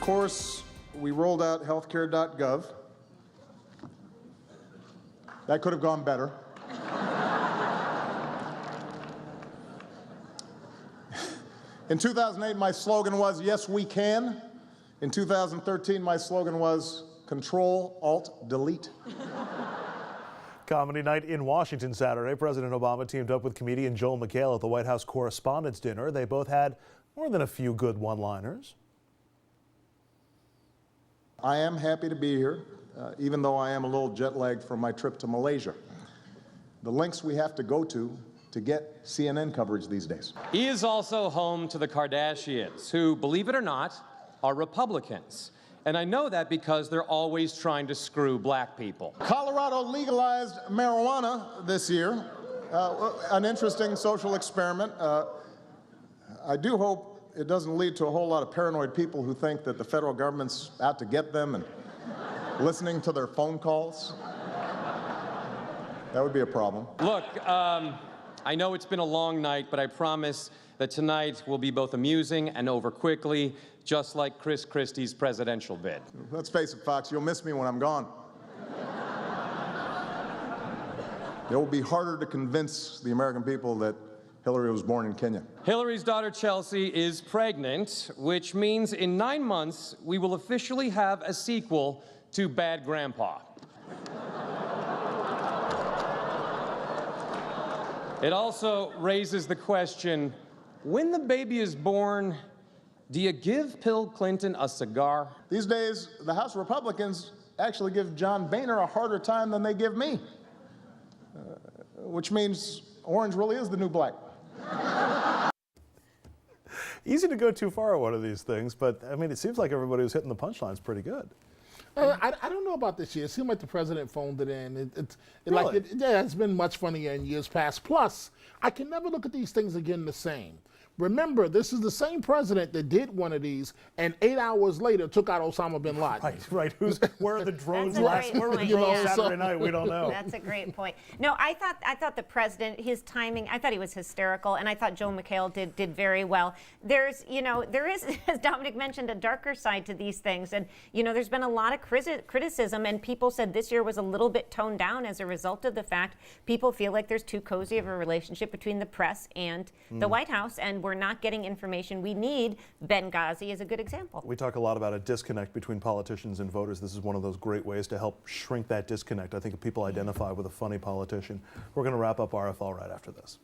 course, we rolled out healthcare.gov. That could have gone better. In 2008, my slogan was, yes, we can. In 2013, my slogan was, Control, Alt, Delete. Comedy night in Washington Saturday. President Obama teamed up with comedian Joel McHale at the White House Correspondents' dinner. They both had more than a few good one-liners. I am happy to be here, even though I am a little jet-lagged from my trip to Malaysia. The lengths we have to go to get CNN coverage these days. He is also home to the Kardashians, who, believe it or not, are Republicans. And I know that because they're always trying to screw black people. Colorado legalized marijuana this year, an interesting social experiment. I do hope it doesn't lead to a whole lot of paranoid people who think that the federal government's out to get them and listening to their phone calls. That would be a problem. Look, I know it's been a long night, but I promise that tonight will be both amusing and over quickly, just like Chris Christie's presidential bid. Let's face it, Fox, you'll miss me when I'm gone. It will be harder to convince the American people that Hillary was born in Kenya. Hillary's daughter Chelsea is pregnant, which means in 9 months we will officially have a sequel to Bad Grandpa. It also raises the question, when the baby is born, do you give Bill Clinton a cigar? These days, the House Republicans actually give John Boehner a harder time than they give me, which means orange really is the new black. Easy to go too far at one of these things, but I mean, it seems like everybody who's hitting the punchlines pretty good. I don't know about this year. It seemed like the president phoned it in. Really? It's been much funnier in years past. Plus, I can never look at these things again the same. Remember, this is the same president that did one of these and 8 hours later took out Osama bin Laden. Right. Where are the drones last? Where were the drones Saturday night? We don't know. That's a great point. No, I thought the president, his timing, I thought he was hysterical, and I thought Joe McHale did very well. There is, as Dominic mentioned, a darker side to these things, and there's been a lot of criticism, and people said this year was a little bit toned down as a result of the fact people feel like there's too cozy of a relationship between the press and the White House, and we're not getting information we need. Benghazi is a good example. We talk a lot about a disconnect between politicians and voters. This is one of those great ways to help shrink that disconnect. I think if people identify with a funny politician. We're going to wrap up RFL right after this.